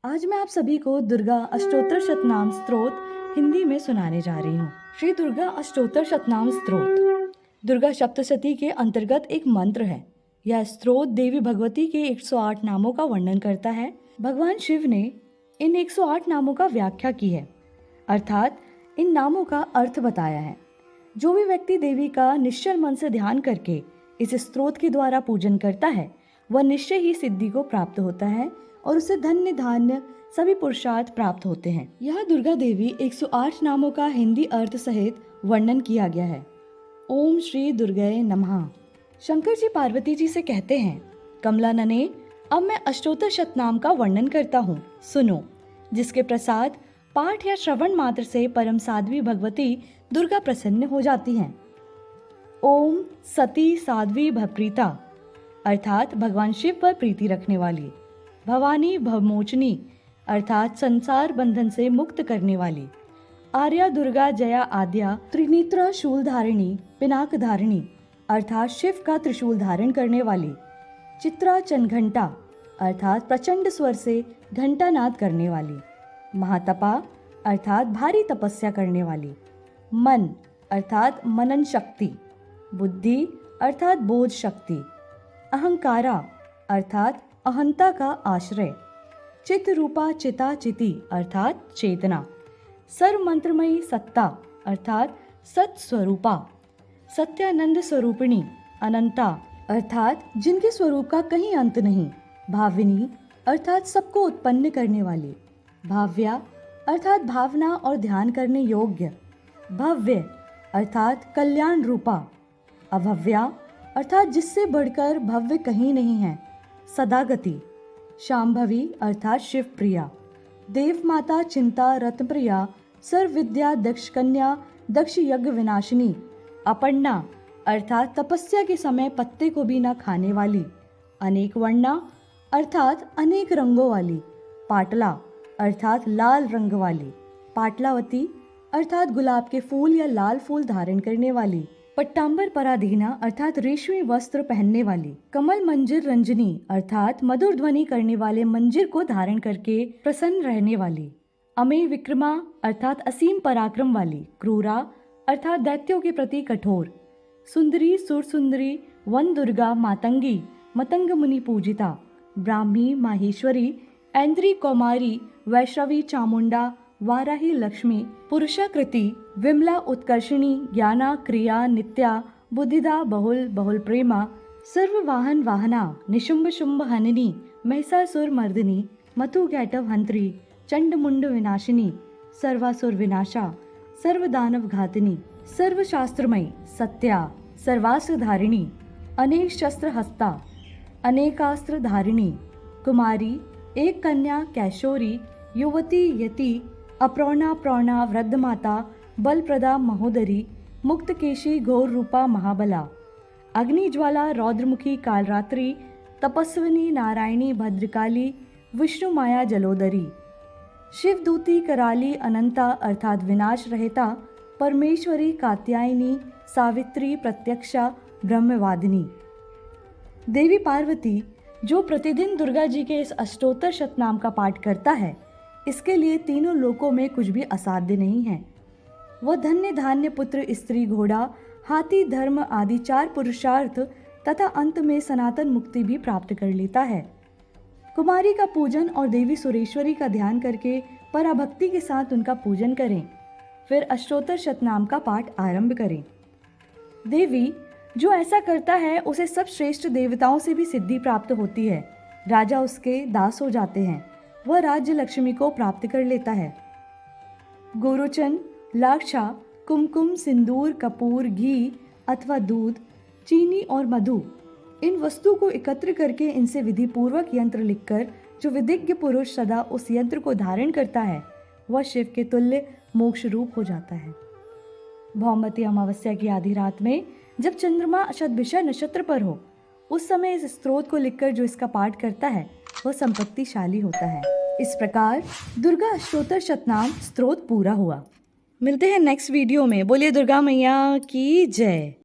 आज मैं आप सभी को दुर्गा अष्टोत्तर शतनाम स्तोत्र हिंदी में सुनाने जा रही हूँ। श्री दुर्गा अष्टोत्तर शतनाम स्तोत्र दुर्गा सप्तशती के अंतर्गत एक मंत्र है। यह स्तोत्र देवी भगवती के 108 नामों का वर्णन करता है। भगवान शिव ने इन 108 नामों का व्याख्या की है, अर्थात इन नामों का अर्थ बताया है। जो भी व्यक्ति देवी का निश्चल मन से ध्यान करके इस स्तोत्र के द्वारा पूजन करता है, वह निश्चय ही सिद्धि को प्राप्त होता है और उसे धन्य धान्य सभी पुरुषार्थ प्राप्त होते हैं। यह दुर्गा देवी 108 नामों का हिंदी अर्थ सहित वर्णन किया गया है। ओम श्री दुर्गाए नमः। शंकर जी पार्वती जी से कहते हैं, कमला नने, अब मैं अष्टोत्तर शतनाम का वर्णन करता हूँ, सुनो। जिसके प्रसाद पाठ या श्रवण मात्र से परम साध्वी भगवती दुर्गा प्रसन्न हो जाती हैं। ओम सती साध्वी भवप्रीता, अर्थात भगवान शिव पर प्रीति रखने वाली। भवानी भवमोचनी, अर्थात संसार बंधन से मुक्त करने वाली। आर्या दुर्गा जया आद्या त्रिनेत्रा शूल धारिणी पिनाक धारिणी, अर्थात शिव का त्रिशूल धारण करने वाली। चित्रा चनघंटा, अर्थात प्रचंड स्वर से घंटा नाद करने वाली। महातपा, अर्थात भारी तपस्या करने वाली। मन, अर्थात मनन शक्ति। बुद्धि, अर्थात बोध शक्ति। अहंकारा, अर्थात अहंता का आश्रय। चित रूपा चिता चिति, अर्थात चेतना। सर्व मंत्रमयी सत्ता, अर्थात सत स्वरूपा। सत्यानंद स्वरूपिणी अनंता, अर्थात जिनके स्वरूप का कहीं अंत नहीं। भाविनी, अर्थात सबको उत्पन्न करने वाली। भाव्या, अर्थात भावना और ध्यान करने योग्य। भव्य, अर्थात कल्याण रूपा। अभव्या, अर्थात जिससे बढ़कर भव्य कहीं नहीं है। सदागति। शांभवी, अर्थात शिव प्रिया। देव माता चिंता रत्नप्रिया, सर्व विद्या दक्ष कन्या दक्ष यज्ञ विनाशिनी। अपर्णा, अर्थात तपस्या के समय पत्ते को भी न खाने वाली। अनेक वर्णा, अर्थात अनेक रंगों वाली। पाटला, अर्थात लाल रंग वाली। पाटलावती, अर्थात गुलाब के फूल या लाल फूल धारण करने वाली। पट्टांबर पराधीना, अर्थात रेशमी वस्त्र पहनने वाली। कमल मंजिर रंजनी, अर्थात मधुर ध्वनि करने वाले मंजिर को धारण करके प्रसन्न रहने वाली। अमेय विक्रमा, अर्थात असीम पराक्रम वाली। क्रूरा, अर्थात दैत्यों के प्रति कठोर। सुंदरी सुर सुंदरी वन दुर्गा मातंगी मतंग मुनि पूजिता। ब्राह्मी माहेश्वरी ऐन्द्री कौमारी वैष्णवी चामुंडा वाराही लक्ष्मी। पुरुषाकृति विमला उत्कर्षिणी ज्ञाना क्रिया नित्या बुद्धिदा बहुल बहुल प्रेमा। सर्व वाहन वाहना निशुंभ शुंभ हननी महिषासुर मर्दिनी। मथु गैटव हंत्री चंड मुंड विनाशिनी। सर्वासुर विनाशा सर्व दानव घातिनी। सर्व शास्त्रमयी सत्या सर्वास्त्र धारिणी। अनेक शस्त्र हस्ता अनेकास्त्र धारिणी। कुमारी, एक कन्या कैशोरी युवती यति। अप्रौणा प्रौणा वृद्ध माता बलप्रदा महोदरी। मुक्त केशी घोर रूपा महाबला। अग्निज्वाला रौद्रमुखी कालरात्रि। तपस्विनी नारायणी भद्रकाली विष्णु माया जलोदरी। शिवदूती कराली अनंता, अर्थात विनाश रहता। परमेश्वरी कात्यायनी सावित्री प्रत्यक्षा ब्रह्मवादिनी। देवी पार्वती जो प्रतिदिन दुर्गा जी के इस अष्टोत्तर शतनाम का पाठ करता है, इसके लिए तीनों लोकों में कुछ भी असाध्य नहीं है। वह धन्य धान्य पुत्र स्त्री घोड़ा हाथी धर्म आदि 4 पुरुषार्थ तथा अंत में सनातन मुक्ति भी प्राप्त कर लेता है। कुमारी का पूजन और देवी सुरेश्वरी का ध्यान करके पराभक्ति के साथ उनका पूजन करें, फिर अष्टोत्तर शतनाम का पाठ आरंभ करें। देवी जो ऐसा करता है उसे सब श्रेष्ठ देवताओं से भी सिद्धि प्राप्त होती है। राजा उसके दास हो जाते हैं, वह राज्य लक्ष्मी को प्राप्त कर लेता है। गोरोचन, लाक्षा, कुमकुम, सिंदूर, कपूर, घी अथवा दूध, चीनी और मधु, इन वस्तु को एकत्र करके इनसे विधि पूर्वक यंत्र लिखकर जो विधिज्ञ पुरुष सदा उस यंत्र को धारण करता है, वह शिव के तुल्य मोक्ष रूप हो जाता है। भौमती अमावस्या की आधी रात में जब चंद्रमा शतभिषा नक्षत्र पर हो, उस समय इस स्तोत्र को लिखकर जो इसका पाठ करता है वह संपत्तिशाली होता है। इस प्रकार दुर्गा अष्टोत्तर शतनाम स्तोत्र पूरा हुआ। मिलते हैं नेक्स्ट वीडियो में। बोलिए दुर्गा मैया की जय।